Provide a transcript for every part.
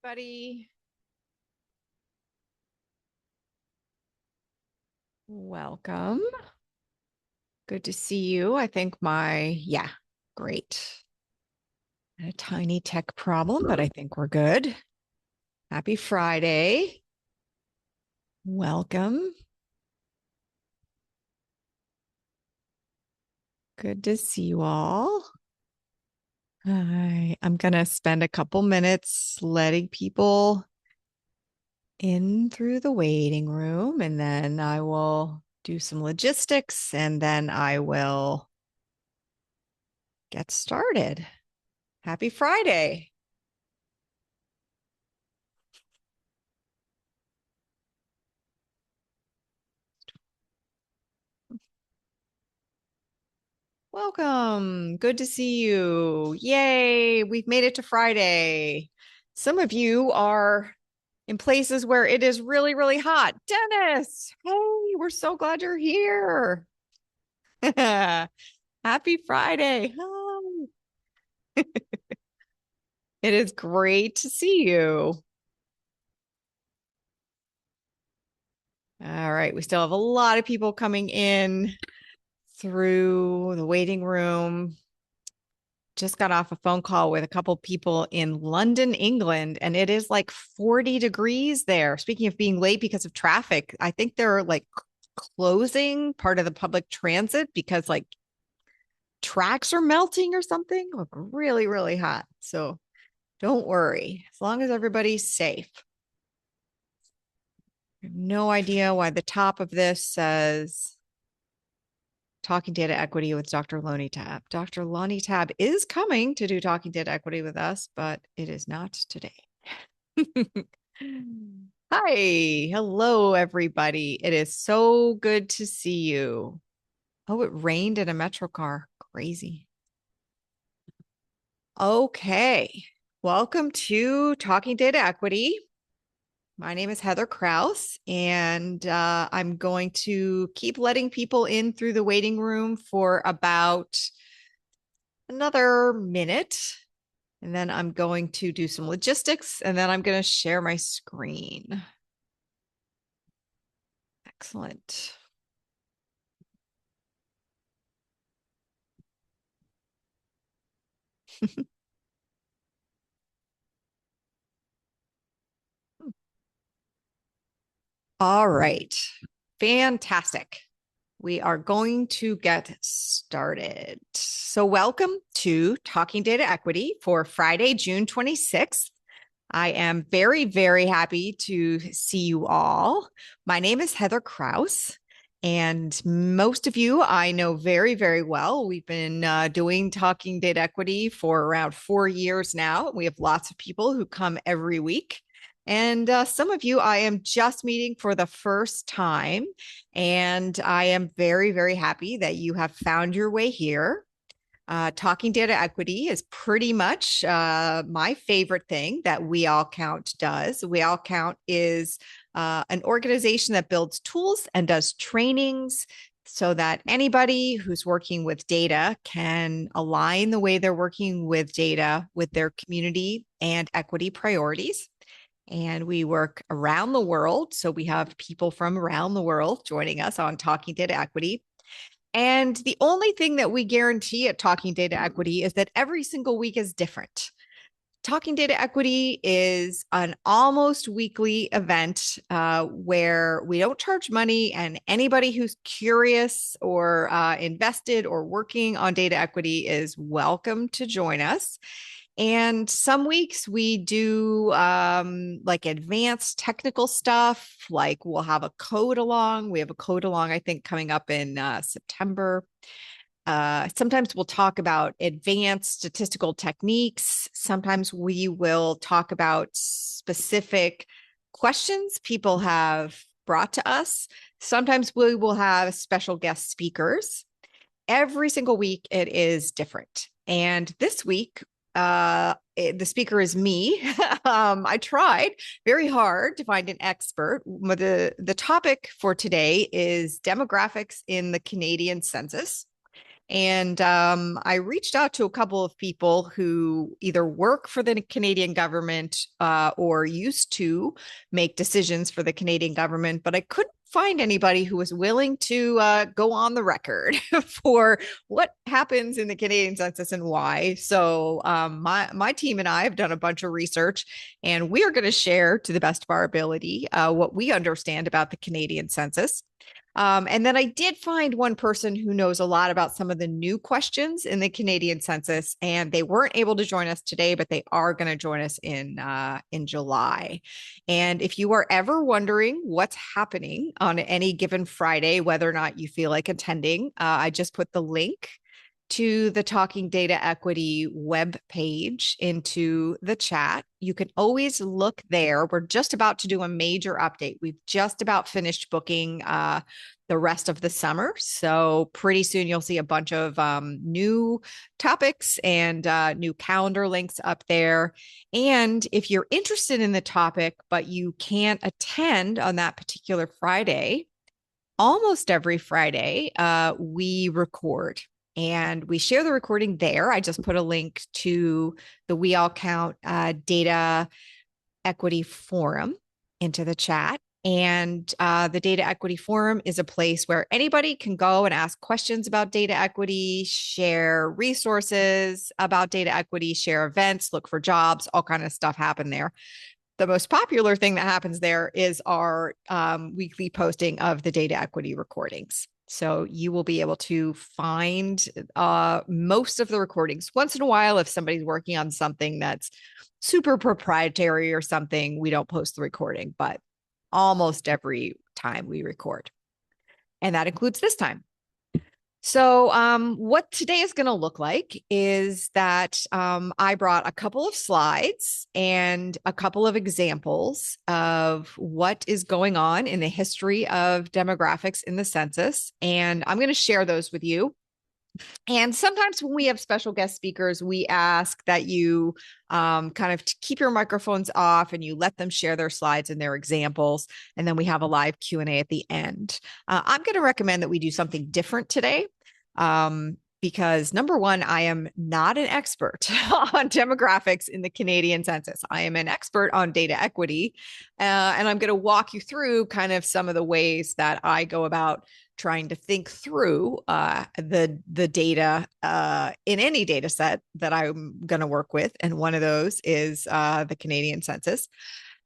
Everybody. Welcome. Good to see you. I think great. A tiny tech problem, but I think we're good. Happy Friday. Welcome. Good to see you all. I'm going to spend a couple minutes letting people in through the waiting room, and then I will do some logistics, and then I will get started. Happy Friday. Welcome. Good to see you. Yay, we've made it to Friday. Some of you are in places where it is really, really hot. Dennis, hey, we're so glad you're here. Happy Friday. Oh, it is great to see you. All right, we still have a lot of people coming in through the waiting room. Just got off a phone call with a couple people in London, England, and it is like 40 degrees there. Speaking of being late because of traffic, I think they're like closing part of the public transit because like tracks are melting or something. Look really, really hot. So don't worry, as long as everybody's safe. I have no idea why the top of this says Talking Data Equity with Dr. Lonnie Tab. Dr. Lonnie Tab is coming to do Talking Data Equity with us, but it is not today. Hi, hello, everybody. It is so good to see you. Oh, it rained in a metro car. Crazy. Okay, welcome to Talking Data Equity. My name is Heather Kraus, and I'm going to keep letting people in through the waiting room for about another minute. And then I'm going to do some logistics, and then I'm going to share my screen. Excellent. All right. Fantastic. We are going to get started. So, welcome to Talking Data Equity for Friday, June 26th. I am very, very happy to see you all. My name is Heather Kraus, and most of you I know very, very well. We've been doing Talking Data Equity for around 4 years now. We have lots of people who come every week. And some of you I am just meeting for the first time. And I am very, very happy that you have found your way here. Talking Data Equity is pretty much my favorite thing that We All Count does. We All Count is an organization that builds tools and does trainings so that anybody who's working with data can align the way they're working with data with their community and equity priorities. And we work around the world. So we have people from around the world joining us on Talking Data Equity. And the only thing that we guarantee at Talking Data Equity is that every single week is different. Talking Data Equity is an almost weekly event where we don't charge money, and anybody who's curious or invested or working on data equity is welcome to join us. And some weeks we do like advanced technical stuff, like we'll have a code along. We have a code along, I think, coming up in September. Sometimes we'll talk about advanced statistical techniques. Sometimes we will talk about specific questions people have brought to us. Sometimes we will have special guest speakers. Every single week it is different. And this week, the speaker is me. I tried very hard to find an expert. The topic for today is demographics in the Canadian census. And I reached out to a couple of people who either work for the Canadian government or used to make decisions for the Canadian government, but I couldn't find anybody who was willing to go on the record for what happens in the Canadian census and why. So my team and I have done a bunch of research, and we are going to share to the best of our ability what we understand about the Canadian census. And then I did find one person who knows a lot about some of the new questions in the Canadian census, and they weren't able to join us today, but they are going to join us in July. And if you are ever wondering what's happening on any given Friday, whether or not you feel like attending, I just put the link to the Talking Data Equity web page into the chat. You can always look there. We're just about to do a major update. We've just about finished booking the rest of the summer. So pretty soon you'll see a bunch of new topics and new calendar links up there. And if you're interested in the topic, but you can't attend on that particular Friday, almost every Friday, we record and we share the recording there. I just put a link to the We All Count Data Equity Forum into the chat. And the Data Equity Forum is a place where anybody can go and ask questions about data equity, share resources about data equity, share events, look for jobs, all kind of stuff happen there. The most popular thing that happens there is our weekly posting of the data equity recordings. So you will be able to find most of the recordings. Once in a while, if somebody's working on something that's super proprietary or something, we don't post the recording, but almost every time we record. And that includes this time. So what today is going to look like is that I brought a couple of slides and a couple of examples of what is going on in the history of demographics in the census. And I'm going to share those with you. And sometimes when we have special guest speakers, we ask that you kind of keep your microphones off and you let them share their slides and their examples. And then we have a live Q&A at the end. I'm going to recommend that we do something different today. Because number one, I am not an expert on demographics in the Canadian census. I am an expert on data equity, and I'm going to walk you through kind of some of the ways that I go about trying to think through the data in any data set that I'm going to work with. And one of those is the Canadian census.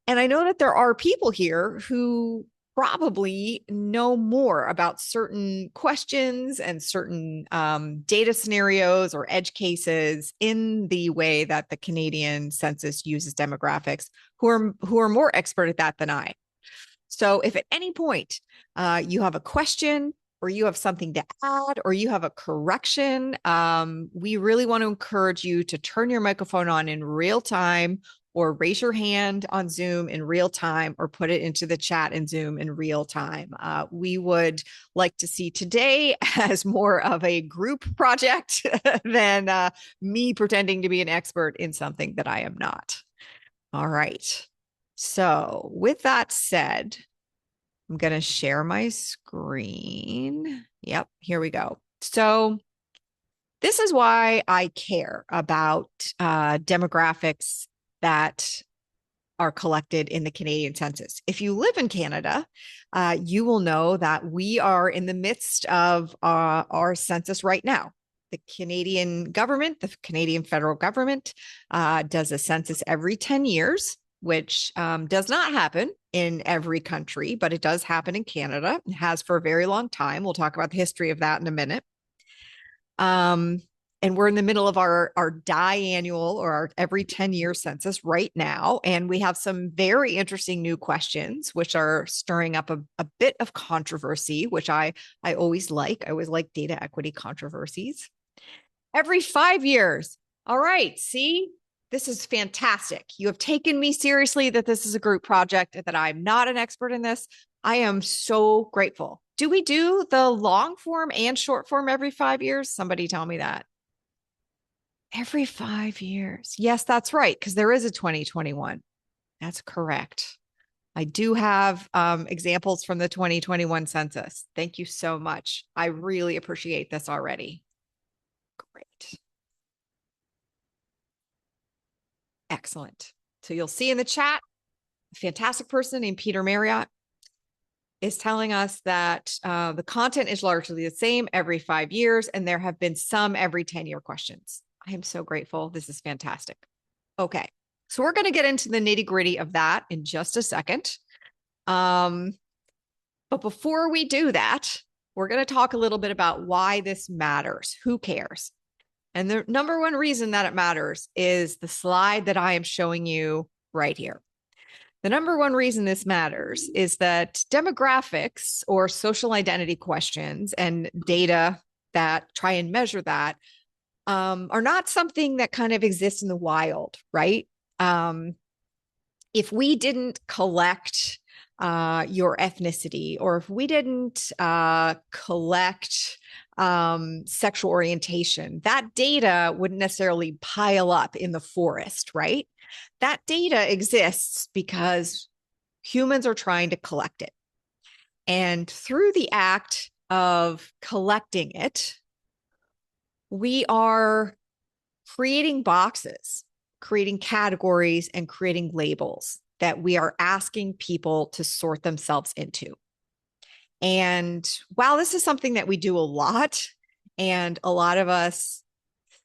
And I know that there are people here who probably know more about certain questions and certain data scenarios or edge cases in the way that the Canadian census uses demographics, who are more expert at that than I. So if at any point you have a question or you have something to add or you have a correction, we really want to encourage you to turn your microphone on in real time or raise your hand on Zoom in real time or put it into the chat in Zoom in real time. We would like to see today as more of a group project than me pretending to be an expert in something that I am not. All right. So with that said, I'm going to share my screen. Yep, here we go. So this is why I care about demographics that are collected in the Canadian census. If you live in Canada, you will know that we are in the midst of our census right now. The Canadian government, the Canadian federal government, does a census every 10 years, which does not happen in every country, but it does happen in Canada. It has for a very long time. We'll talk about the history of that in a minute. And we're in the middle of our diannual or our every 10-year census right now. And we have some very interesting new questions, which are stirring up a bit of controversy, which I always like. I always like data equity controversies. Every 5 years. All right. See, this is fantastic. You have taken me seriously that this is a group project, that I'm not an expert in this. I am so grateful. Do we do the long form and short form every 5 years? Somebody tell me that. Every 5 years. Yes, that's right, because there is a 2021. That's correct. I do have examples from the 2021 census. Thank you so much. I really appreciate this already. Excellent. So you'll see in the chat, a fantastic person named Peter Marriott is telling us that the content is largely the same every 5 years, and there have been some every 10-year questions. I am so grateful. This is fantastic. Okay, so we're going to get into the nitty gritty of that in just a second. But before we do that, we're going to talk a little bit about why this matters. Who cares? And the number one reason that it matters is the slide that I am showing you right here. The number one reason this matters is that demographics or social identity questions and data that try and measure that are not something that kind of exists in the wild, right? If we didn't collect your ethnicity, or if we didn't collect sexual orientation, that data wouldn't necessarily pile up in the forest, right? That data exists because humans are trying to collect it. And through the act of collecting it, we are creating boxes, creating categories, and creating labels that we are asking people to sort themselves into. And while this is something that we do a lot, and a lot of us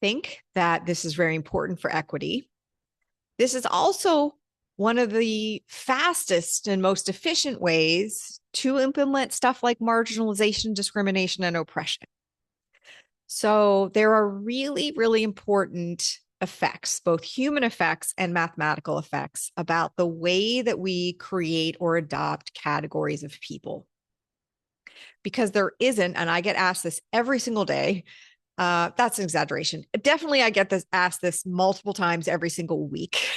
think that this is very important for equity, this is also one of the fastest and most efficient ways to implement stuff like marginalization, discrimination, and oppression. So there are really, really important effects, both human effects and mathematical effects, about the way that we create or adopt categories of people. Because there isn't, and I get asked this every single day. That's an exaggeration. Definitely, I get asked this multiple times every single week.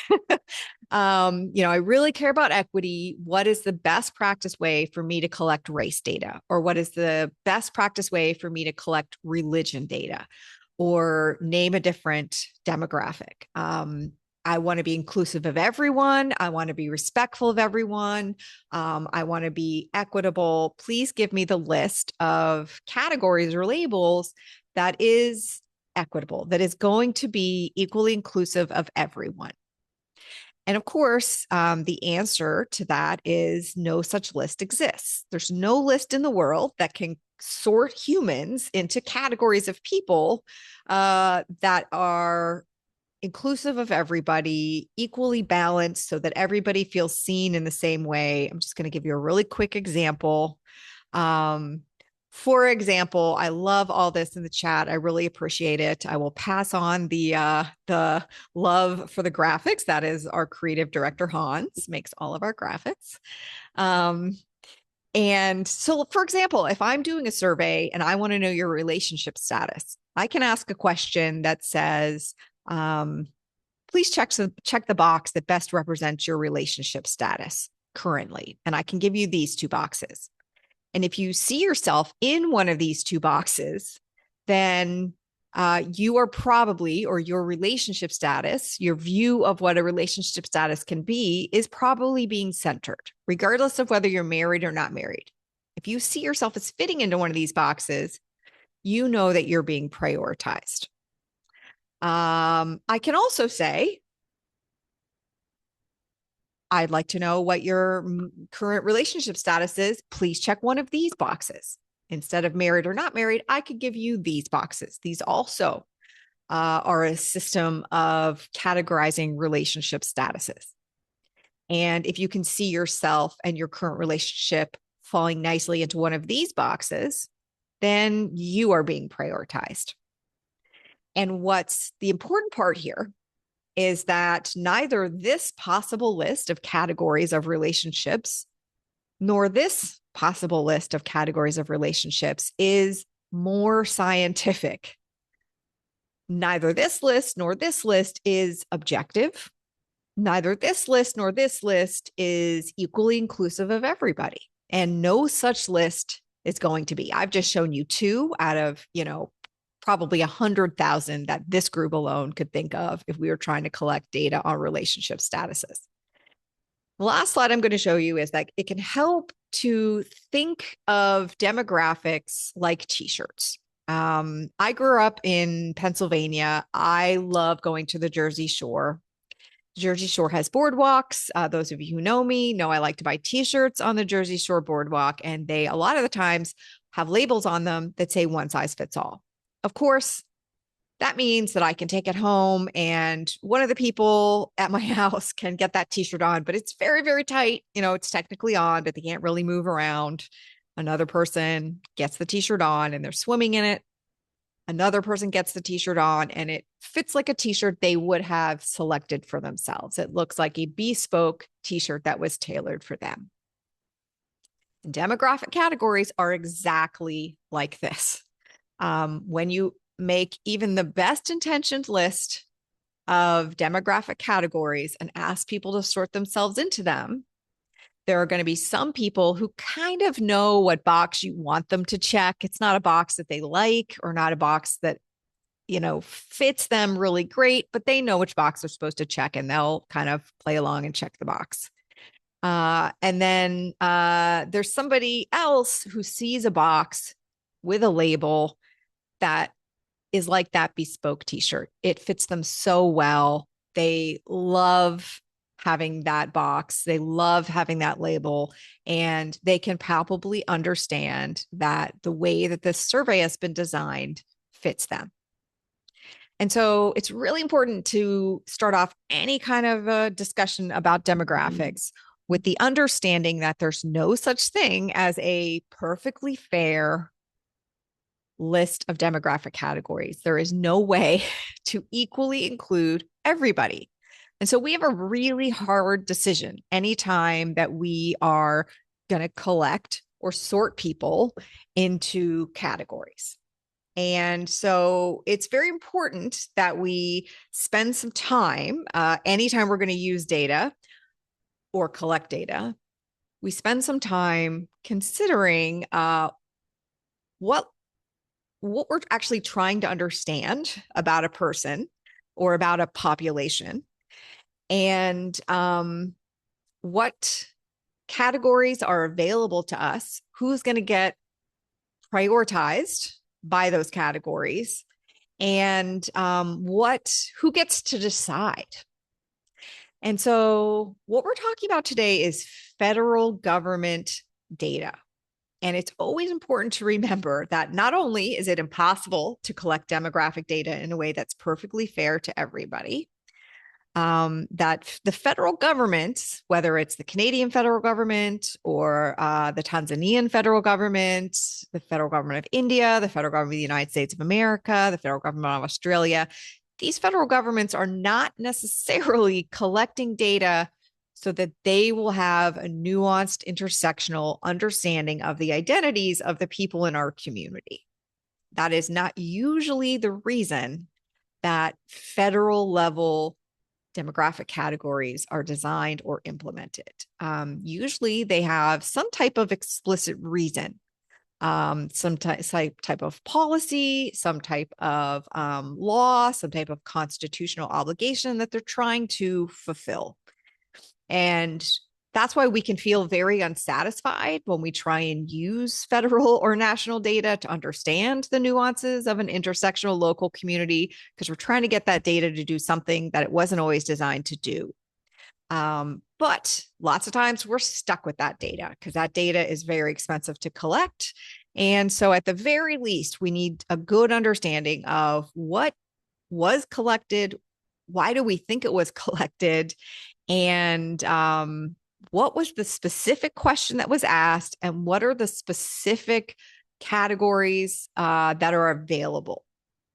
I really care about equity. What is the best practice way for me to collect race data? Or what is the best practice way for me to collect religion data? Or name a different demographic. I want to be inclusive of everyone. I want to be respectful of everyone. I want to be equitable. Please give me the list of categories or labels that is equitable, that is going to be equally inclusive of everyone. And of course, the answer to that is no such list exists. There's no list in the world that can sort humans into categories of people that are inclusive of everybody, equally balanced so that everybody feels seen in the same way. I'm just going to give you a really quick example. For example, I love all this in the chat. I really appreciate it. I will pass on the love for the graphics. That is our creative director, Hans, makes all of our graphics. And so, for example, if I'm doing a survey and I want to know your relationship status, I can ask a question that says, please check the box that best represents your relationship status currently. And I can give you these two boxes. And if you see yourself in one of these two boxes, then you are probably, or your relationship status, your view of what a relationship status can be, is probably being centered, regardless of whether you're married or not married. If you see yourself as fitting into one of these boxes, you know that you're being prioritized. I can also say, I'd like to know what your current relationship status is. Please check one of these boxes. Instead of married or not married, I could give you these boxes. These also are a system of categorizing relationship statuses. And if you can see yourself and your current relationship falling nicely into one of these boxes, then you are being prioritized. And what's the important part here is that neither this possible list of categories of relationships nor this possible list of categories of relationships is more scientific. Neither this list nor this list is objective. Neither this list nor this list is equally inclusive of everybody. And no such list is going to be. I've just shown you two out of, probably 100,000 that this group alone could think of if we were trying to collect data on relationship statuses. The last slide I'm going to show you is that it can help to think of demographics like t-shirts. I grew up in Pennsylvania. I love going to the Jersey Shore. Jersey Shore has boardwalks. Those of you who know me know I like to buy t-shirts on the Jersey Shore boardwalk, and they a lot of the times have labels on them that say one size fits all. Of course, that means that I can take it home and one of the people at my house can get that t-shirt on, but it's very, very tight. It's technically on, but they can't really move around. Another person gets the t-shirt on and they're swimming in it. Another person gets the t-shirt on and it fits like a t-shirt they would have selected for themselves. It looks like a bespoke t-shirt that was tailored for them. And demographic categories are exactly like this. When you make even the best intentioned list of demographic categories and ask people to sort themselves into them, there are going to be some people who kind of know what box you want them to check. It's not a box that they like or not a box that, fits them really great, but they know which box they're supposed to check and they'll kind of play along and check the box. And then there's somebody else who sees a box with a label that is like that bespoke t-shirt. It fits them so well. They love having that box. They love having that label, and they can palpably understand that the way that this survey has been designed fits them. And so it's really important to start off any kind of a discussion about demographics with the understanding that there's no such thing as a perfectly fair list of demographic categories. There is no way to equally include everybody. And so we have a really hard decision anytime that we are going to collect or sort people into categories. And so it's very important that we spend some time, anytime we're going to use data or collect data, we spend some time considering what we're actually trying to understand about a person or about a population, and what categories are available to us, who's going to get prioritized by those categories, and who gets to decide. And so what we're talking about today is federal government data. And it's always important to remember that not only is it impossible to collect demographic data in a way that's perfectly fair to everybody, that the federal government, whether it's the Canadian federal government or the Tanzanian federal government, the federal government of India, the federal government of the United States of America, the federal government of Australia, these federal governments are not necessarily collecting data so that they will have a nuanced intersectional understanding of the identities of the people in our community. That is not usually the reason that federal level demographic categories are designed or implemented. Usually they have some type of explicit reason, some type of policy, some type of law, some type of constitutional obligation that they're trying to fulfill. And that's why we can feel very unsatisfied when we try and use federal or national data to understand the nuances of an intersectional local community, because we're trying to get that data to do something that it wasn't always designed to do. But lots of times we're stuck with that data because that data is very expensive to collect. And so at the very least, we need a good understanding of what was collected, why do we think it was collected, and what was the specific question that was asked, and what are the specific categories that are available,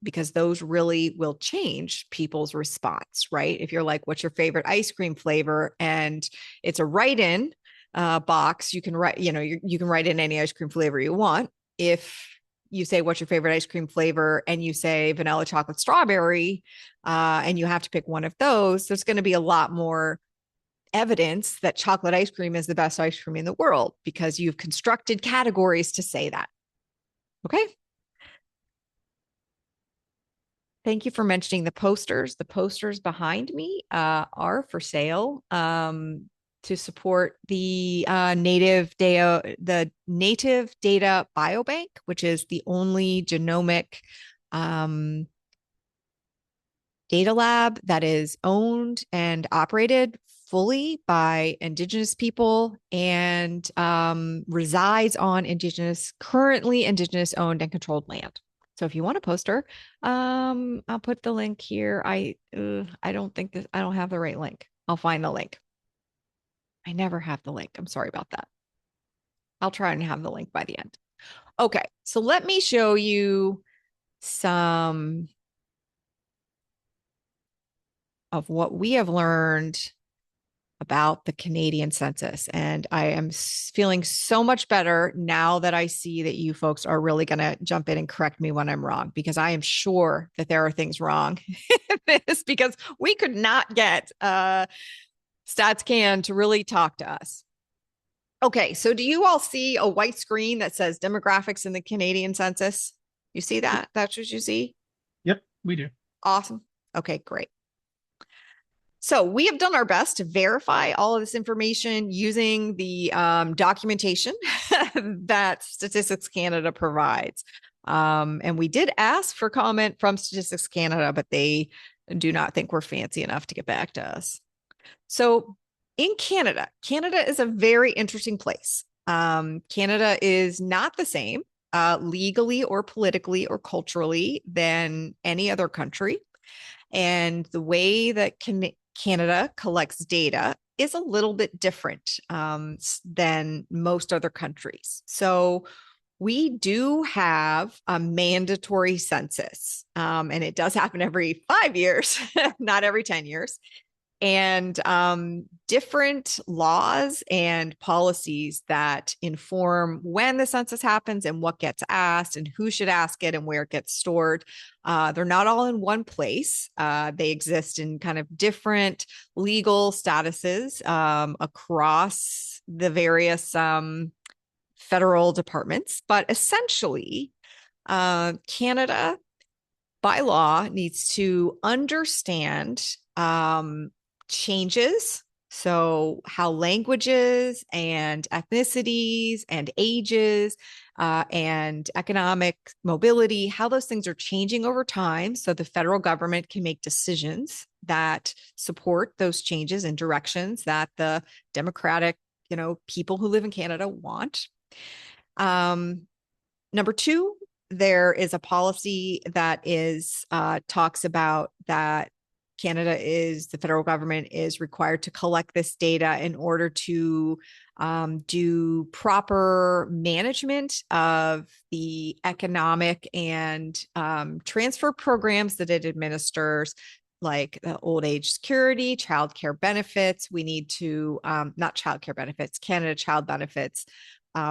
because those really will change people's response, right? If you're like, what's your favorite ice cream flavor? And it's a write-in box, you can write, you can write in any ice cream flavor you want. If you say, what's your favorite ice cream flavor? And you say vanilla, chocolate, strawberry, and you have to pick one of those, there's going to be a lot more evidence that chocolate ice cream is the best ice cream in the world because you've constructed categories to say that. Okay. Thank you for mentioning the posters. The posters behind me are for sale to support the Native Data Biobank, which is the only genomic data lab that is owned and operated fully by Indigenous people and resides on currently Indigenous owned and controlled land. So if you want a poster, I'll put the link here. I don't think I don't have the right link. I'll find the link. I never have the link. I'm sorry about that. I'll try and have the link by the end. Okay, so let me show you some of what we have learned about the Canadian census. And I am feeling so much better now that I see that you folks are really going to jump in and correct me when I'm wrong, because I am sure that there are things wrong in this, because we could not get StatsCan to really talk to us. Okay, so do you all see a white screen that says demographics in the Canadian census? You see that? That's what you see? Yep, we do. Awesome. Okay, great. So we have done our best to verify all of this information using the documentation that Statistics Canada provides. And we did ask for comment from Statistics Canada, but they do not think we're fancy enough to get back to us. So in Canada, Canada is a very interesting place. Canada is not the same legally or politically or culturally than any other country. And the way that Canada collects data is a little bit different than most other countries. So we do have a mandatory census, and it does happen every 5 years, not every 10 years. And different laws and policies that inform when the census happens and what gets asked and who should ask it and where it gets stored. They're not all in one place. They exist in kind of different legal statuses across the various federal departments. But essentially, Canada by law needs to understand changes. So, how languages and ethnicities and ages and economic mobility, how those things are changing over time. So, the federal government can make decisions that support those changes and directions that the democratic, people who live in Canada want. Number two, there is a policy that is talks about that the federal government is required to collect this data in order to do proper management of the economic and transfer programs that it administers, like the old age security, childcare benefits. We need to, not childcare benefits, Canada Child Benefits.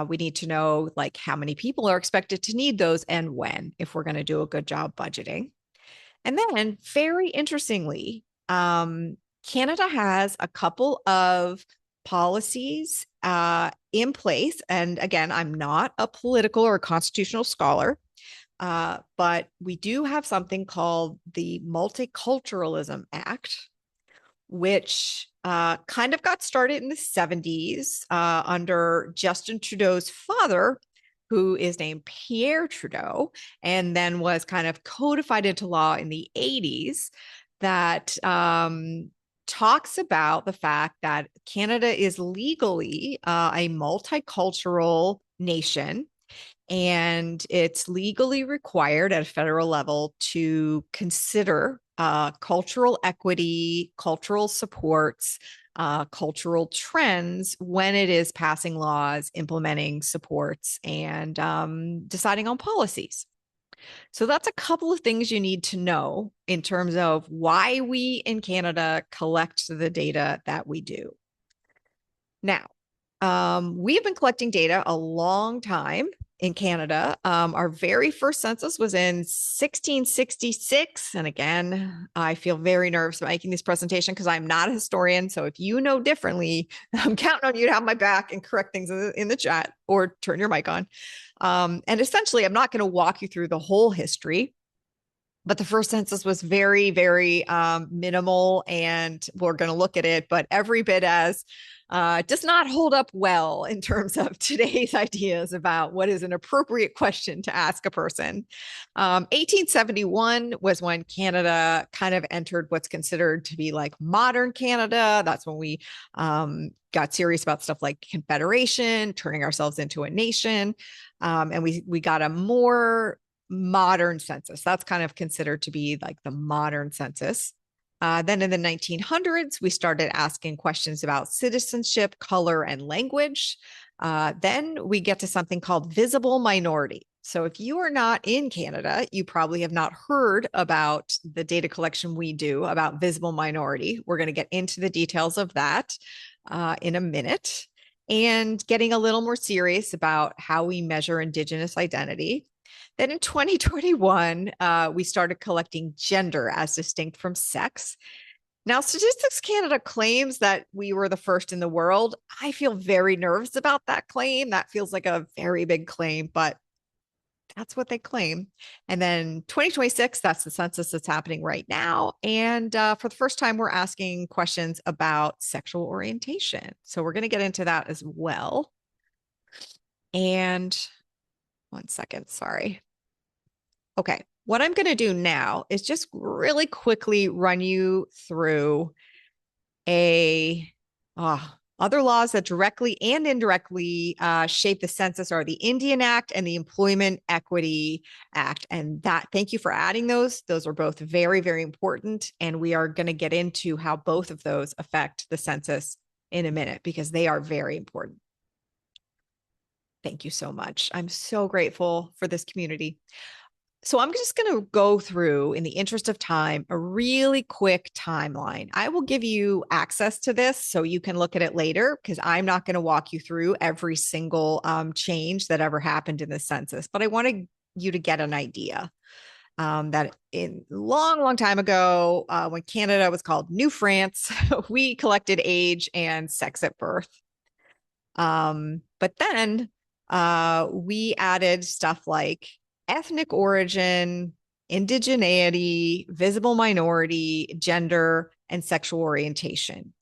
We need to know like how many people are expected to need those and when, if we're going to do a good job budgeting. And then, very interestingly, Canada has a couple of policies in place. And again, I'm not a political or a constitutional scholar, but we do have something called the Multiculturalism Act, which kind of got started in the 70s under Justin Trudeau's father, who is named Pierre Trudeau, and then was kind of codified into law in the 80s, that talks about the fact that Canada is legally a multicultural nation, and it's legally required at a federal level to consider cultural equity, cultural supports, cultural trends when it is passing laws, implementing supports, and deciding on policies. So that's a couple of things you need to know in terms of why we in Canada collect the data that we do. Now, we have been collecting data a long time in Canada. Our very first census was in 1666. And again, I feel very nervous about making this presentation because I'm not a historian. So if you know differently, I'm counting on you to have my back and correct things in the chat or turn your mic on. And essentially, I'm not going to walk you through the whole history, but the first census was very, very minimal, and we're going to look at it, but every bit as does not hold up well in terms of today's ideas about what is an appropriate question to ask a person. 1871 was when Canada kind of entered what's considered to be like modern Canada. That's when we got serious about stuff like Confederation, turning ourselves into a nation. And we got a more modern census. That's kind of considered to be like the modern census. Then in the 1900s, we started asking questions about citizenship, color, and language. Then we get to something called visible minority. So if you are not in Canada, you probably have not heard about the data collection we do about visible minority. We're going to get into the details of that in a minute, and getting a little more serious about how we measure Indigenous identity. Then in 2021, we started collecting gender as distinct from sex. Now, Statistics Canada claims that we were the first in the world. I feel very nervous about that claim. That feels like a very big claim, but that's what they claim. And then 2026, that's the census that's happening right now. And for the first time, we're asking questions about sexual orientation. So we're going to get into that as well. And one second, sorry. Okay, what I'm going to do now is just really quickly run you through other laws that directly and indirectly shape the census are the Indian Act and the Employment Equity Act. And that, thank you for adding those. Those are both very, very important. And we are going to get into how both of those affect the census in a minute because they are very important. Thank you so much. I'm so grateful for this community. So I'm just going to go through, in the interest of time, a really quick timeline. I will give you access to this so you can look at it later because I'm not going to walk you through every single change that ever happened in the census, but I wanted you to get an idea that in long time ago, when Canada was called New France, we collected age and sex at birth. But then we added stuff like ethnic origin, indigeneity, visible minority, gender, and sexual orientation.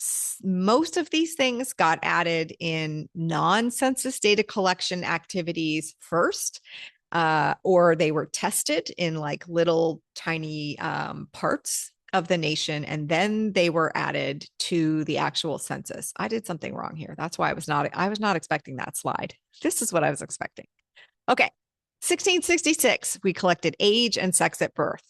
Most of these things got added in non-census data collection activities first, or they were tested in like little tiny parts of the nation, and then they were added to the actual census. I did something wrong here. That's why I was not expecting that slide. This is what I was expecting. Okay. 1666, we collected age and sex at birth.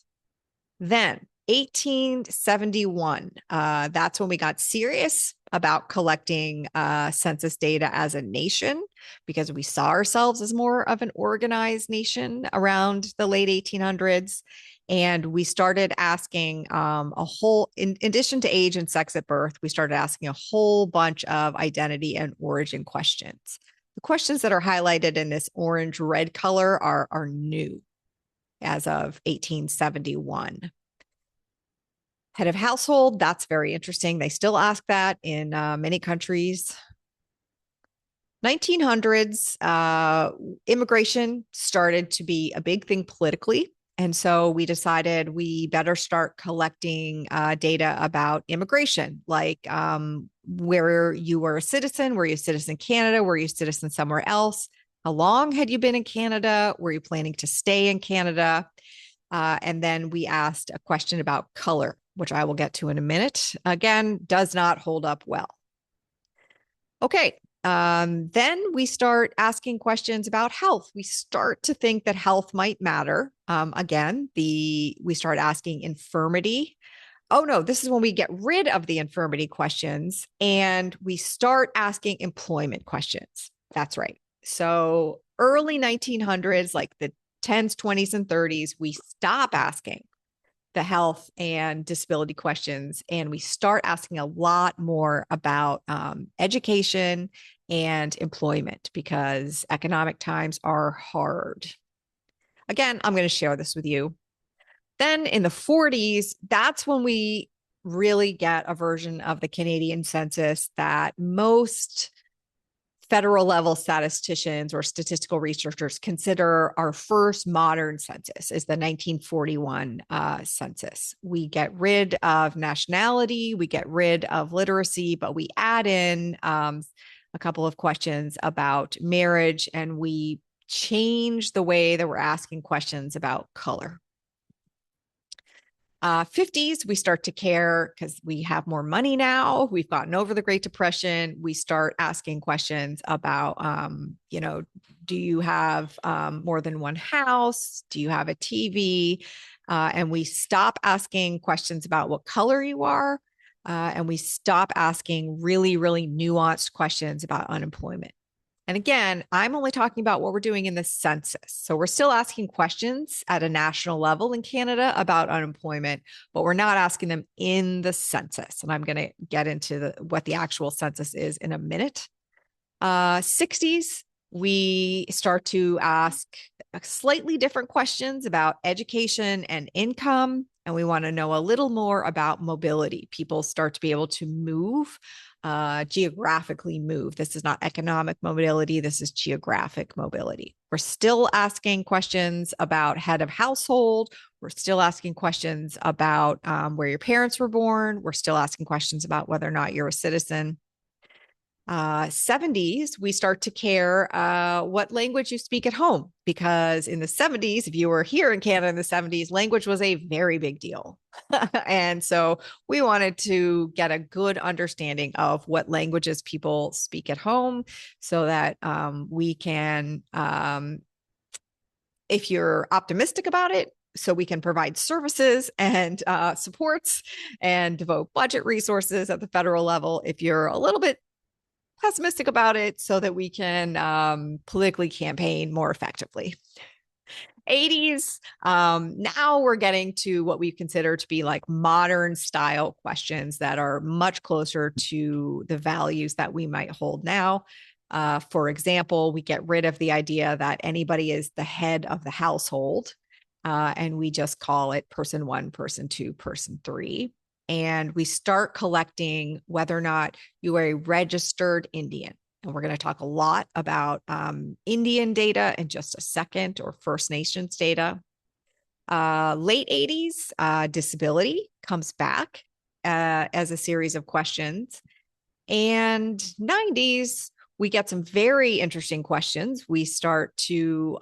Then 1871, that's when we got serious about collecting census data as a nation because we saw ourselves as more of an organized nation around the late 1800s. And we started asking in addition to age and sex at birth, we started asking a whole bunch of identity and origin questions. The questions that are highlighted in this orange-red color are new as of 1871. Head of household, that's very interesting. They still ask that in many countries. 1900s, immigration started to be a big thing politically. And so we decided we better start collecting data about immigration, like where you were a citizen, were you a citizen in Canada, were you a citizen somewhere else? How long had you been in Canada? Were you planning to stay in Canada? And then we asked a question about color, which I will get to in a minute. Again, does not hold up well. Okay. Then we start asking questions about health. We start to think that health might matter. We start asking infirmity. Oh no, this is when we get rid of the infirmity questions and we start asking employment questions. That's right. So early 1900s, like the 10s, 20s, and 30s, we stop asking the health and disability questions, and we start asking a lot more about education and employment because economic times are hard. Again, I'm going to share this with you. Then in the 40s, that's when we really get a version of the Canadian census that most federal level statisticians or statistical researchers consider our first modern census is the 1941 census. We get rid of nationality, we get rid of literacy, but we add in a couple of questions about marriage, and we change the way that we're asking questions about color. 50s, we start to care because we have more money now. We've gotten over the Great Depression. We start asking questions about, do you have more than one house? Do you have a TV? And we stop asking questions about what color you are. And we stop asking really, really nuanced questions about unemployment. And again, I'm only talking about what we're doing in the census. So we're still asking questions at a national level in Canada about unemployment, but we're not asking them in the census. And I'm going to get into what the actual census is in a minute. 60s, we start to ask slightly different questions about education and income. And we want to know a little more about mobility. People start to be able to move, geographically move. This is not economic mobility. This is geographic mobility. We're still asking questions about head of household. We're still asking questions about where your parents were born. We're still asking questions about whether or not you're a citizen. 70s, we start to care what language you speak at home, because in the 70s, if you were here in Canada in the 70s, language was a very big deal. And so we wanted to get a good understanding of what languages people speak at home so that we can, if you're optimistic about it, so we can provide services and supports and devote budget resources at the federal level. If you're a little bit pessimistic about it, so that we can politically campaign more effectively. 80s, now we're getting to what we consider to be like modern style questions that are much closer to the values that we might hold now. For example, we get rid of the idea that anybody is the head of the household, and we just call it person one, person two, person three. And we start collecting whether or not you are a registered Indian. And we're going to talk a lot about Indian data in just a second, or First Nations data. Late 80s, disability comes back as a series of questions. And 90s, we get some very interesting questions. We start to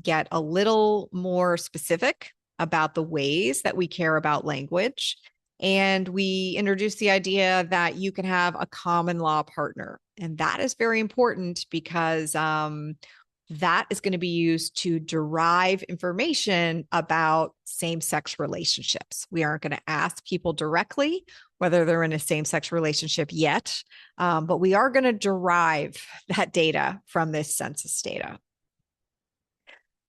get a little more specific about the ways that we care about language. And we introduce the idea that you can have a common law partner. And that is very important because that is going to be used to derive information about same-sex relationships. We aren't going to ask people directly whether they're in a same-sex relationship yet, but we are going to derive that data from this census data.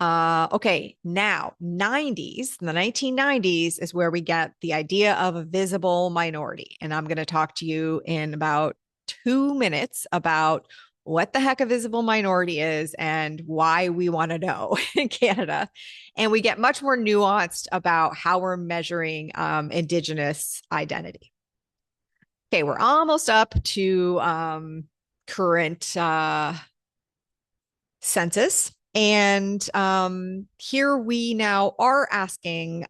Okay, now 90s, the 1990s is where we get the idea of a visible minority. And I'm going to talk to you in about 2 minutes about what the heck a visible minority is and why we want to know in Canada. And we get much more nuanced about how we're measuring Indigenous identity. Okay, we're almost up to current census. And here we now are asking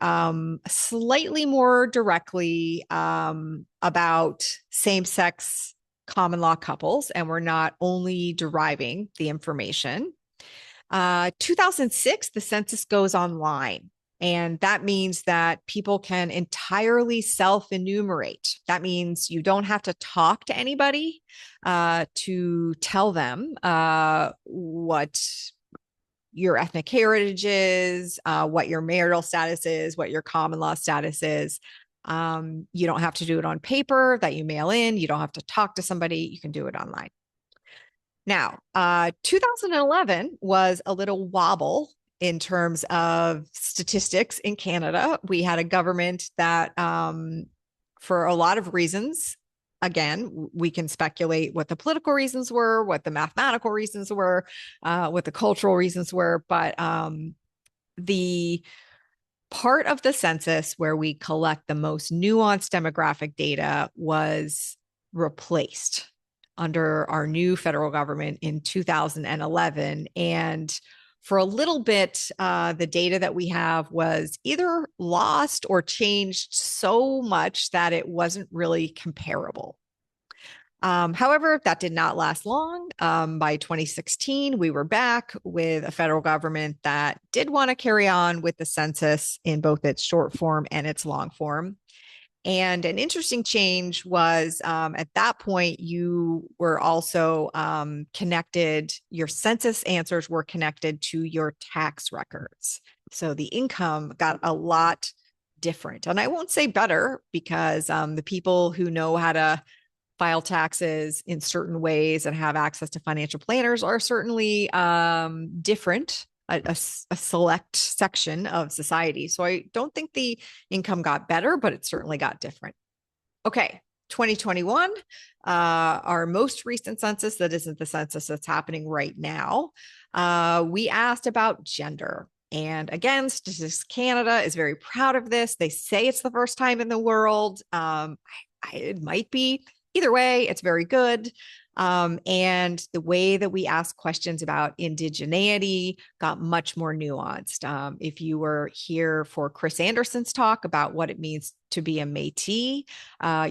slightly more directly about same-sex common law couples, and we're not only deriving the information. 2006, the census goes online. And that means that people can entirely self-enumerate. That means you don't have to talk to anybody to tell them what your ethnic heritage is, what your marital status is, what your common law status is. You don't have to do it on paper that you mail in. You don't have to talk to somebody. You can do it online. Now, 2011 was a little wobble in terms of statistics in Canada. We had a government that, for a lot of reasons, again, we can speculate what the political reasons were, what the mathematical reasons were, what the cultural reasons were, but the part of the census where we collect the most nuanced demographic data was replaced. under our new federal government in 2011. And for a little bit, the data that we have was either lost or changed so much that it wasn't really comparable. However, that did not last long. By 2016, we were back with a federal government that did want to carry on with the census in both its short form and its long form. And an interesting change was at that point, you were also connected, your census answers were connected to your tax records. So the income got a lot different. And I won't say better because the people who know how to file taxes in certain ways and have access to financial planners are certainly different, a select section of society. So I don't think the income got better, but it certainly got different. Okay, 2021, our most recent census, that isn't the census that's happening right now, we asked about gender. And again, Statistics Canada is very proud of this. They say it's the first time in the world. It might be. Either way, it's very good. And the way that we ask questions about indigeneity got much more nuanced. If you were here for Chris Anderson's talk about what it means to be a Métis,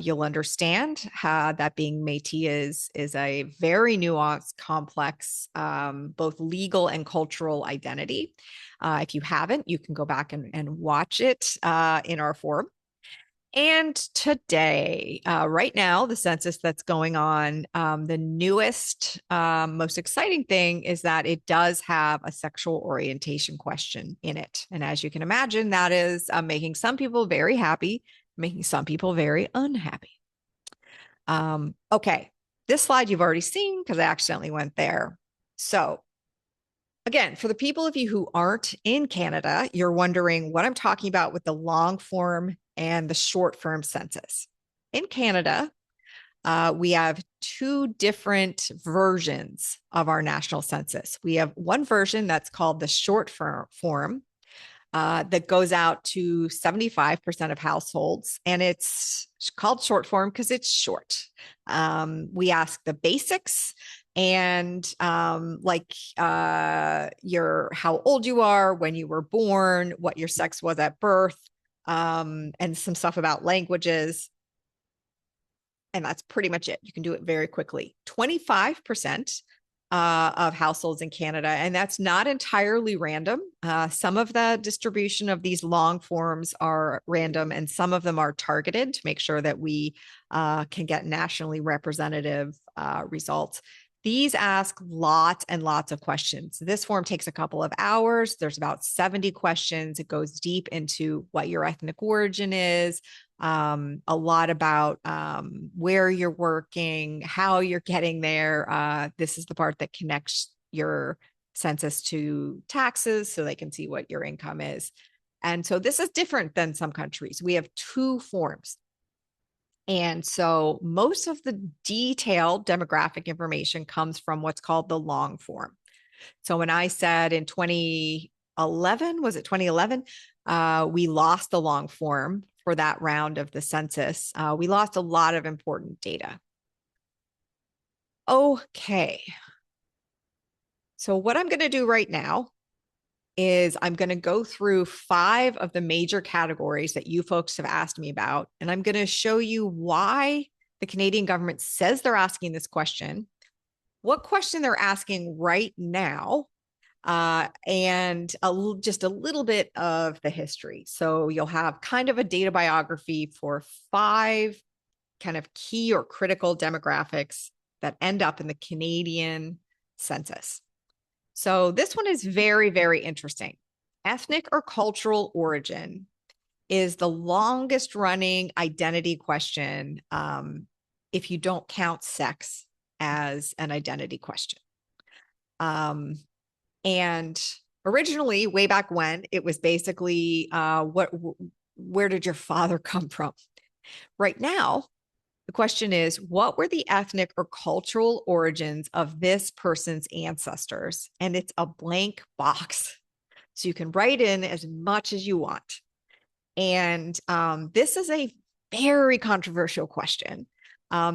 you'll understand that being Métis is a very nuanced, complex, both legal and cultural identity. If you haven't, you can go back and watch it in our forum. And today, right now, the census that's going on, the newest, most exciting thing is that it does have a sexual orientation question in it. And as you can imagine, that is making some people very happy, making some people very unhappy. Okay, this slide you've already seen because I accidentally went there. So again, for the people of you who aren't in Canada, you're wondering what I'm talking about with the long form and the short form census. In Canada, we have two different versions of our national census. We have one version that's called the short form that goes out to 75% of households, and it's called short form because it's short. We ask the basics and your how old you are, when you were born, what your sex was at birth, and some stuff about languages. And that's pretty much it. You can do it very quickly. 25% of households in Canada, and that's not entirely random. Some of the distribution of these long forms are random, and some of them are targeted to make sure that we can get nationally representative results. These ask lots and lots of questions. This form takes a couple of hours. There's about 70 questions. It goes deep into what your ethnic origin is, a lot about where you're working, how you're getting there. This is the part that connects your census to taxes so they can see what your income is. And so this is different than some countries. We have two forms. And so most of the detailed demographic information comes from what's called the long form. So when I said in 2011, was it 2011? We lost the long form for that round of the census. We lost a lot of important data. Okay. So what I'm going to do right now is I'm going to go through 5 of the major categories that you folks have asked me about, and I'm going to show you why the Canadian government says they're asking this question, what question they're asking right now, and just a little bit of the history. So you'll have kind of a data biography for 5 kind of key or critical demographics that end up in the Canadian census. So this one is very, very interesting. Ethnic or cultural origin is the longest running identity question if you don't count sex as an identity question. And originally, way back when, it was basically where did your father come from? Right now, the question is, what were the ethnic or cultural origins of this person's ancestors? And it's a blank box. So you can write in as much as you want. And this is a very controversial question.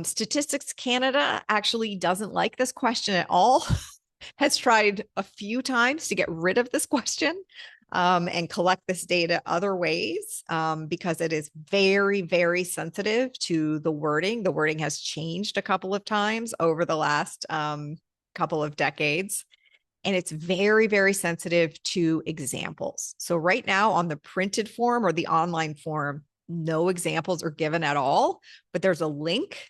Statistics Canada actually doesn't like this question at all, has tried a few times to get rid of this question and collect this data other ways because it is very, very sensitive to the wording. The wording has changed a couple of times over the last couple of decades. And it's very, very sensitive to examples. So right now on the printed form or the online form, no examples are given at all, but there's a link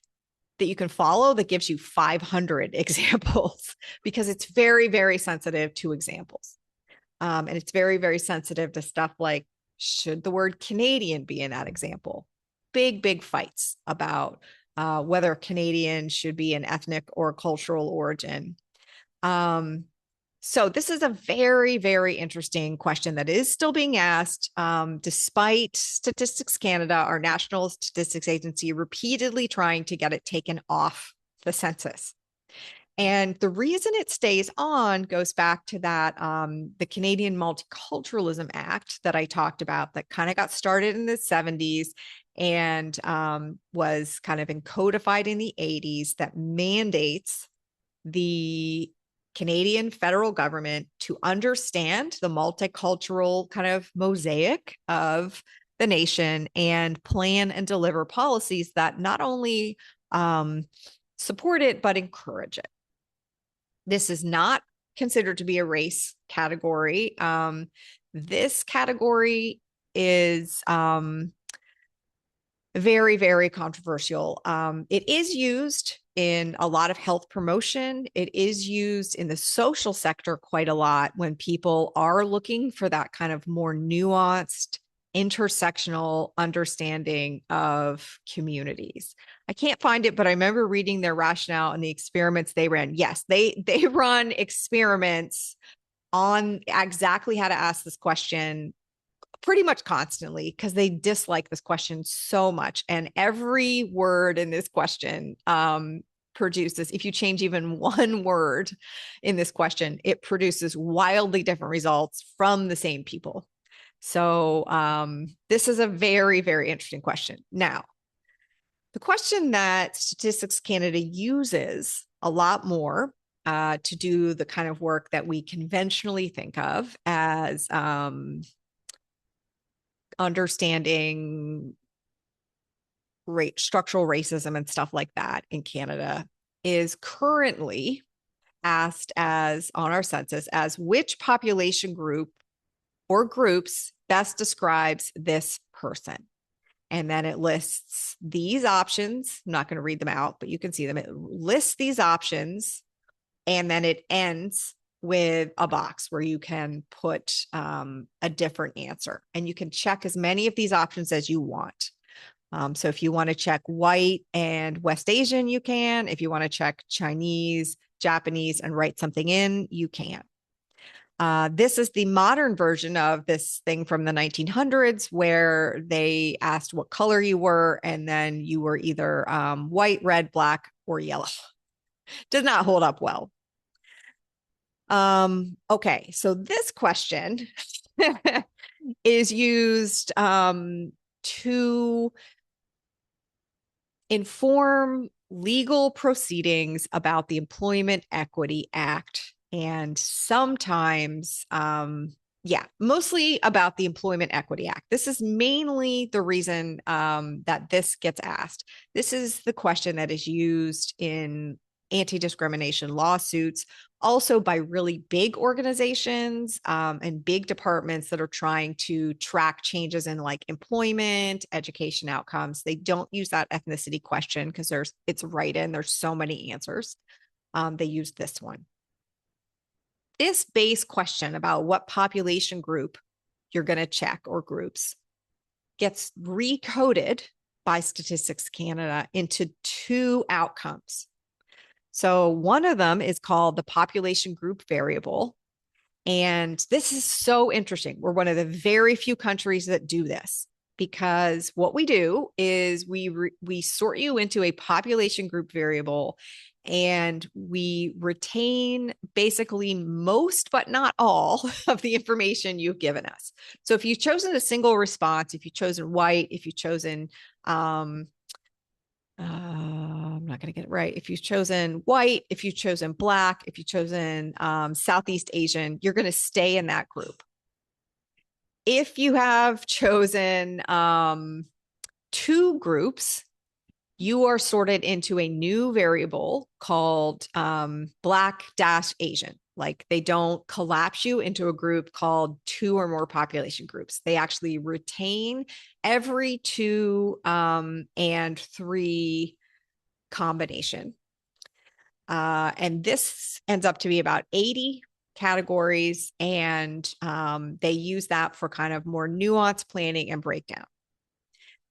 that you can follow that gives you 500 examples because it's very, very sensitive to examples. And it's very, very sensitive to stuff like, should the word Canadian be in that example? Big, big fights about whether Canadian should be an ethnic or cultural origin. So this is a very, very interesting question that is still being asked, despite Statistics Canada, our national statistics agency, repeatedly trying to get it taken off the census. And the reason it stays on goes back to that the Canadian Multiculturalism Act that I talked about that kind of got started in the 70s and was kind of codified in the 80s that mandates the Canadian federal government to understand the multicultural kind of mosaic of the nation and plan and deliver policies that not only support it, but encourage it. This is not considered to be a race category. This category is very, very controversial. It is used in a lot of health promotion. It is used in the social sector quite a lot when people are looking for that kind of more nuanced, intersectional understanding of communities. I can't find it, but I remember reading their rationale and the experiments they ran. Yes, they run experiments on exactly how to ask this question pretty much constantly because they dislike this question so much. And every word in this question produces, if you change even one word in this question, it produces wildly different results from the same people. So this is a very, very interesting question. Now, the question that Statistics Canada uses a lot more to do the kind of work that we conventionally think of as understanding structural racism and stuff like that in Canada is currently asked as on our census as which population group or groups best describes this person. And then it lists these options. I'm not going to read them out, but you can see them. It lists these options and then it ends with a box where you can put a different answer and you can check as many of these options as you want. So if you want to check white and West Asian, you can. If you want to check Chinese, Japanese, and write something in, you can. This is the modern version of this thing from the 1900s where they asked what color you were, and then you were either white, red, black, or yellow. Does not hold up well. Okay, so this question is used to inform legal proceedings about the Employment Equity Act and sometimes, mostly about the Employment Equity Act. This is mainly the reason that this gets asked. This is the question that is used in anti-discrimination lawsuits, also by really big organizations and big departments that are trying to track changes in like employment, education outcomes. They don't use that ethnicity question because it's right in. There's so many answers. They use this one. This base question about what population group you're going to check or groups gets recoded by Statistics Canada into two outcomes. So one of them is called the population group variable. And this is so interesting. We're one of the very few countries that do this because what we do is we sort you into a population group variable and we retain basically most, but not all of the information you've given us. So if you've chosen a single response, if you've chosen white, if you've chosen I'm not going to get it right. If you've chosen white, if you've chosen black, if you've chosen Southeast Asian, you're going to stay in that group. If you have chosen two groups, you are sorted into a new variable called Black dash Asian. Like they don't collapse you into a group called two or more population groups. They actually retain every two and three combination. And this ends up to be about 80 categories. And they use that for kind of more nuanced planning and breakdown.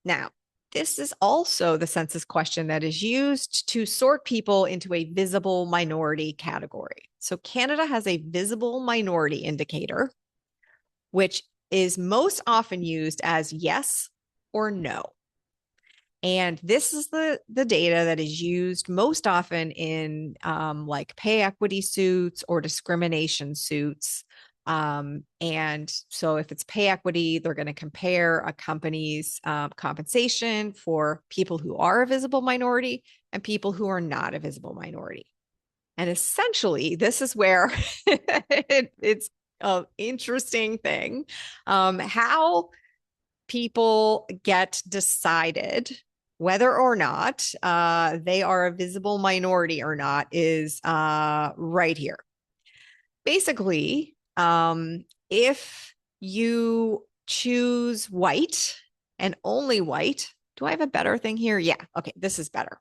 Now, this is also the census question that is used to sort people into a visible minority category. So Canada has a visible minority indicator, which is most often used as yes or no. And this is the data that is used most often in like pay equity suits or discrimination suits. And so if it's pay equity, they're going to compare a company's compensation for people who are a visible minority and people who are not a visible minority. And essentially, this is where it's an interesting thing. How people get decided whether or not they are a visible minority or not is right here. Basically, if you choose white and only white, do I have a better thing here? Yeah, okay, this is better.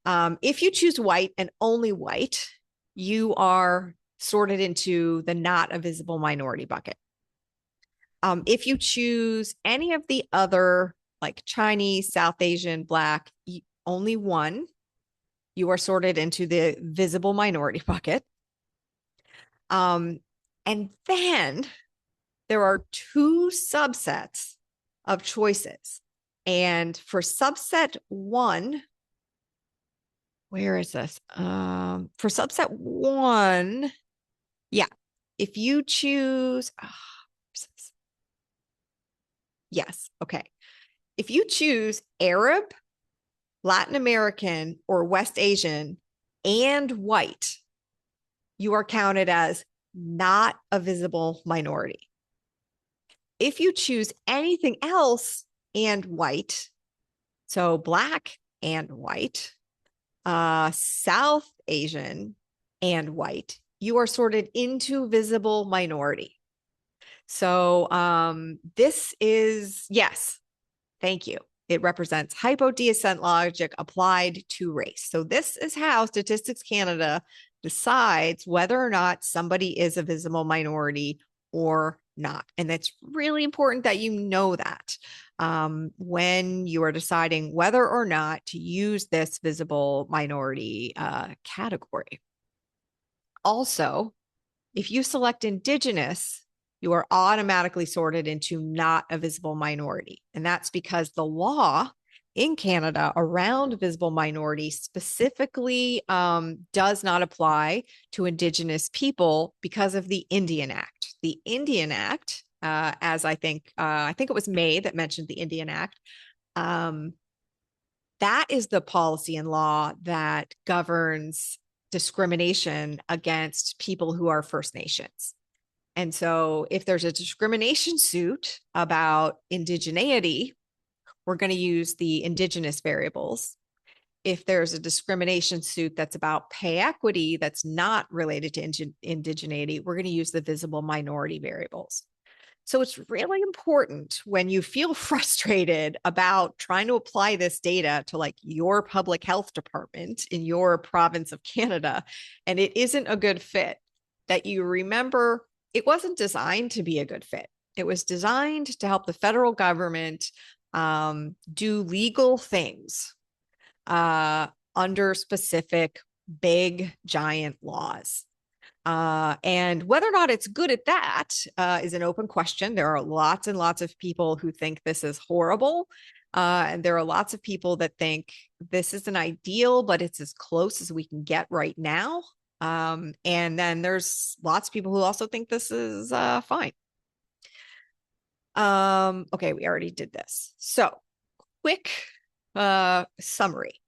If you choose white and only white, you are sorted into the not a visible minority bucket. If you choose any of the other, like Chinese, South Asian, Black, only one, you are sorted into the visible minority bucket. And then there are two subsets of choices. And for subset one, where is this? For subset one, yeah, if you choose, yes, okay. If you choose Arab, Latin American, or West Asian and white, you are counted as not a visible minority. If you choose anything else and white, so Black and white, South Asian and white, you are sorted into visible minority. So this is, yes, thank you. It represents hypodescent logic applied to race. So this is how Statistics Canada decides whether or not somebody is a visible minority or not. And it's really important that you know that when you are deciding whether or not to use this visible minority category. Also, if you select Indigenous, you are automatically sorted into not a visible minority. And that's because the law in Canada around visible minority specifically does not apply to Indigenous people because of the Indian Act. The Indian Act, as I think it was May that mentioned the Indian Act, that is the policy and law that governs discrimination against people who are First Nations. And so if there's a discrimination suit about indigeneity, we're going to use the Indigenous variables. If there's a discrimination suit that's about pay equity that's not related to indigeneity, we're going to use the visible minority variables. So it's really important when you feel frustrated about trying to apply this data to like your public health department in your province of Canada, and it isn't a good fit, that you remember it wasn't designed to be a good fit. It was designed to help the federal government do legal things under specific big giant laws. And whether or not it's good at that is an open question. There are lots and lots of people who think this is horrible. And there are lots of people that think this isn't ideal, but it's as close as we can get right now. And then there's lots of people who also think this is fine. Okay, we already did this. So quick summary.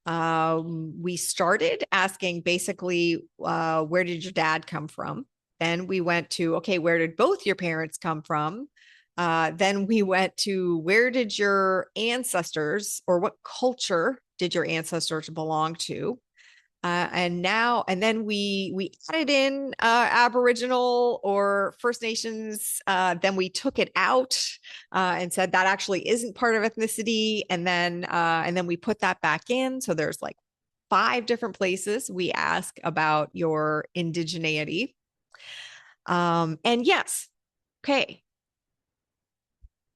We started asking basically, where did your dad come from? Then we went to, okay, where did both your parents come from? Then we went to, where did your ancestors, or what culture did your ancestors belong to? And then we added in Aboriginal or First Nations. Then we took it out and said that actually isn't part of ethnicity. And then we put that back in. So there's like 5 different places we ask about your indigeneity. And yes, okay,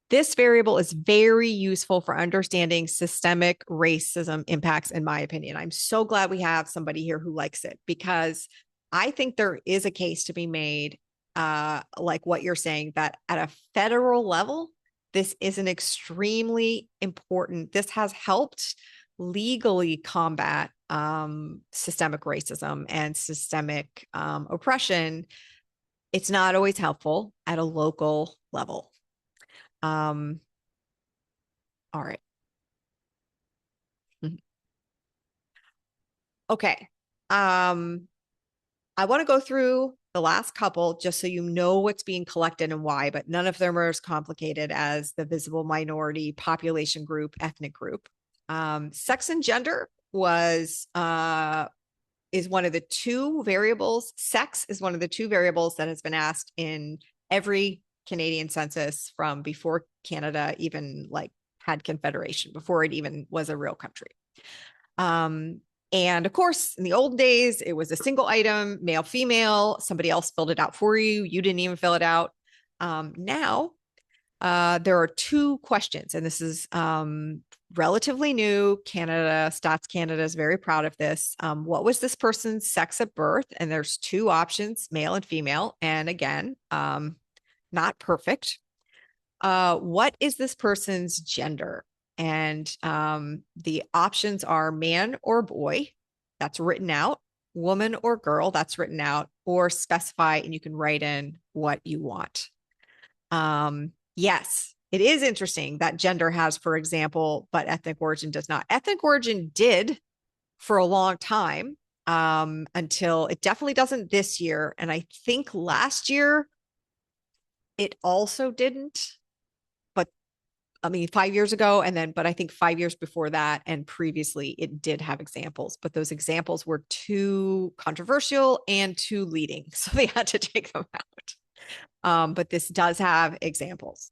this variable is very useful for understanding systemic racism impacts, in my opinion. I'm so glad we have somebody here who likes it, because I think there is a case to be made, like what you're saying, that at a federal level, this is an extremely important, this has helped legally combat systemic racism and systemic oppression. It's not always helpful at a local level. Um, all right. Mhm. Okay. Um, I want to go through the last couple just so you know what's being collected and why, but none of them are as complicated as the visible minority population group, ethnic group. Sex and gender was is one of the 2 variables. Sex is one of the 2 variables that has been asked in every Canadian census from before Canada even like had confederation, before it even was a real country. And of course, in the old days, it was a single item, male, female. Somebody else filled it out for you. You didn't even fill it out. Now, there are 2 questions, and this is relatively new. Stats Canada is very proud of this. What was this person's sex at birth? And there's 2 options, male and female. And again, not perfect. What is this person's gender? And the options are man or boy, that's written out, woman or girl, that's written out, or specify, and you can write in what you want. Yes, it is interesting that gender has, for example, but ethnic origin does not. Ethnic origin did for a long time, until it definitely doesn't this year. And I think last year it also didn't. But I mean, 5 years ago, but I think 5 years before that and previously it did have examples, but those examples were too controversial and too leading. So they had to take them out. But this does have examples.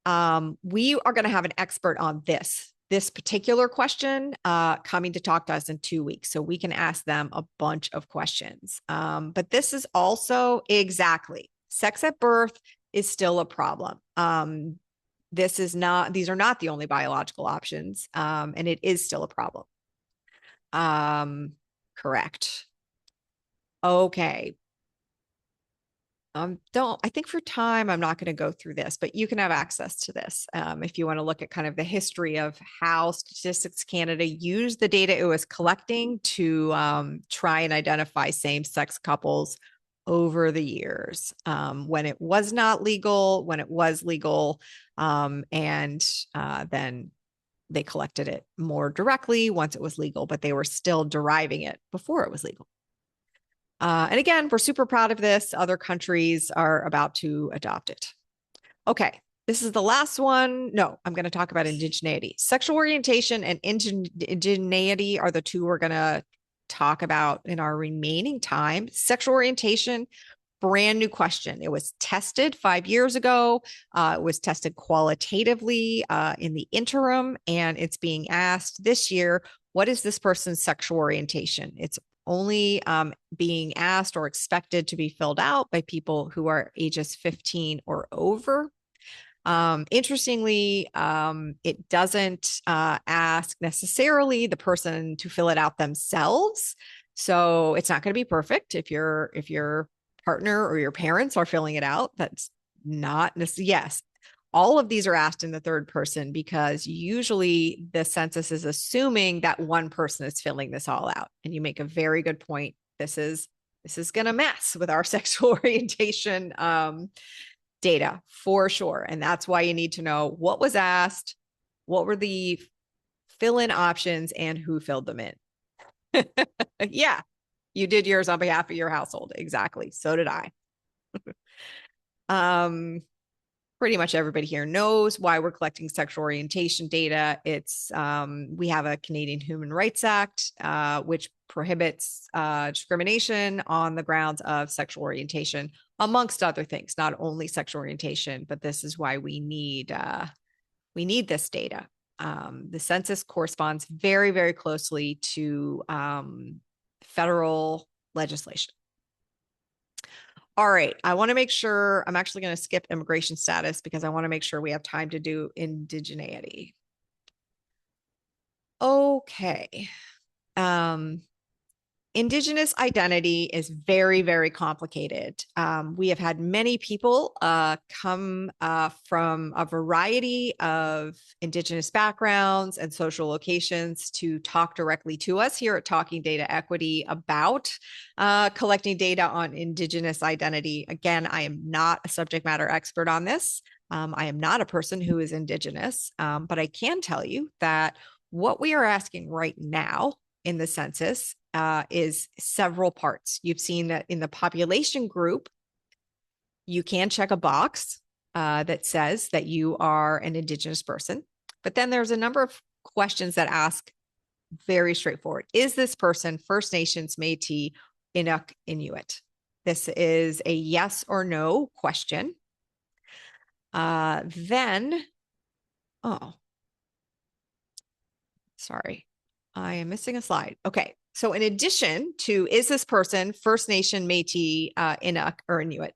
We are going to have an expert on this particular question coming to talk to us in 2 weeks. So we can ask them a bunch of questions. But this is also exactly sex at birth is still a problem. These are not the only biological options. And it is still a problem. Correct. Okay. I think for time, I'm not going to go through this, but you can have access to this if you want to look at kind of the history of how Statistics Canada used the data it was collecting to try and identify same-sex couples over the years, when it was not legal, when it was legal, and then they collected it more directly once it was legal, but they were still deriving it before it was legal. And again, we're super proud of this. Other countries are about to adopt it. Okay, this is the last one. No, I'm going to talk about indigeneity. Sexual orientation and indigeneity are the 2 we're going to talk about in our remaining time. Sexual orientation, brand new question. It was tested 5 years ago. It was tested qualitatively in the interim, and it's being asked this year, what is this person's sexual orientation? It's only being asked or expected to be filled out by people who are ages 15 or over. Interestingly, it doesn't ask necessarily the person to fill it out themselves. So it's not going to be perfect if your partner or your parents are filling it out. That's not necessarily, yes. All of these are asked in the third person because usually the census is assuming that one person is filling this all out. And you make a very good point. This is going to mess with our sexual orientation data for sure. And that's why you need to know what was asked, what were the fill-in options and who filled them in. Yeah, you did yours on behalf of your household. Exactly. So did I. um, Pretty much everybody here knows why we're collecting sexual orientation data. It's we have a Canadian Human Rights Act, which prohibits discrimination on the grounds of sexual orientation, amongst other things, not only sexual orientation, but this is why we need this data. The census corresponds very, very closely to federal legislation. All right, I want to make sure, I'm actually going to skip immigration status because I want to make sure we have time to do indigeneity. Okay. Indigenous identity is very, very complicated. We have had many people come from a variety of Indigenous backgrounds and social locations to talk directly to us here at Talking Data Equity about collecting data on Indigenous identity. Again, I am not a subject matter expert on this. I am not a person who is Indigenous, but I can tell you that what we are asking right now in the census is several parts. You've seen that in the population group, you can check a box that says that you are an Indigenous person. But then there's a number of questions that ask very straightforward. Is this person First Nations, Métis, Inuk, Inuit? This is a yes or no question. Then, oh, sorry, I am missing a slide. Okay. So in addition to, is this person First Nation, Métis, Inuk, or Inuit?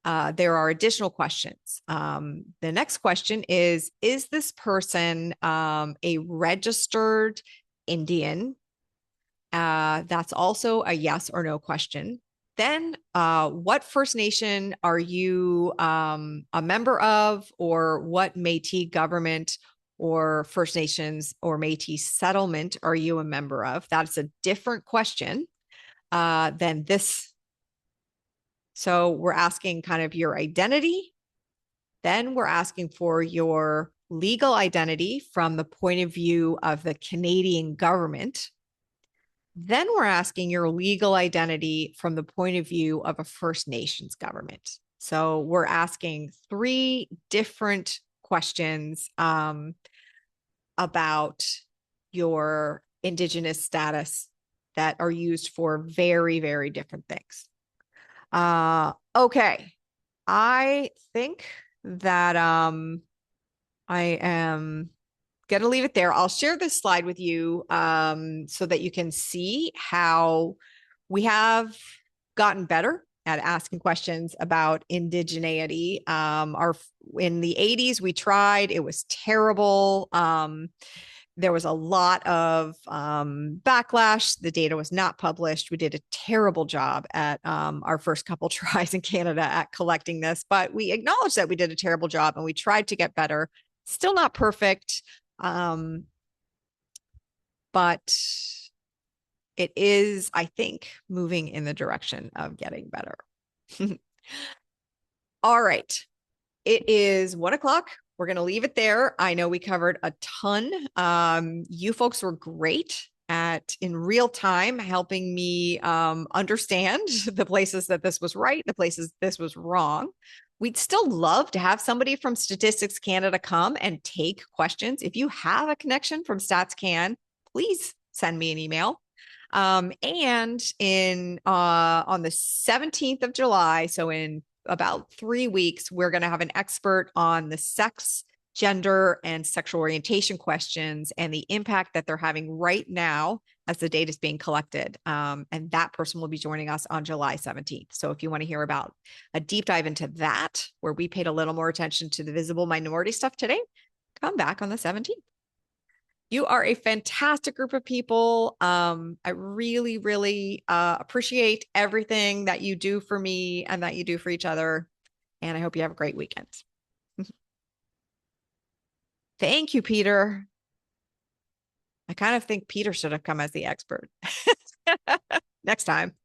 There are additional questions. The next question is this person a registered Indian? That's also a yes or no question. Then what First Nation are you a member of, or what Métis government or First Nations or Métis settlement are you a member of? That's a different question than this. So we're asking kind of your identity. Then we're asking for your legal identity from the point of view of the Canadian government. Then we're asking your legal identity from the point of view of a First Nations government. So we're asking three different questions about your Indigenous status that are used for very, very different things. Okay. I think that I am going to leave it there. I'll share this slide with you so that you can see how we have gotten better at asking questions about indigeneity. In the 80s, we tried. It was terrible. There was a lot of backlash. The data was not published. We did a terrible job at our first couple tries in Canada at collecting this, but we acknowledged that we did a terrible job and we tried to get better. Still not perfect, but it is, I think, moving in the direction of getting better. All right. It is 1 o'clock. We're going to leave it there. I know we covered a ton. You folks were great at in real time helping me understand the places that this was right, the places this was wrong. We'd still love to have somebody from Statistics Canada come and take questions. If you have a connection from StatsCan, please send me an email. And on the 17th of July, so in about 3 weeks, we're going to have an expert on the sex, gender, and sexual orientation questions and the impact that they're having right now as the data is being collected. And that person will be joining us on July 17th. So if you want to hear about a deep dive into that, where we paid a little more attention to the visible minority stuff today, come back on the 17th. You are a fantastic group of people. I really, really appreciate everything that you do for me and that you do for each other. And I hope you have a great weekend. Thank you, Peter. I kind of think Peter should have come as the expert next time.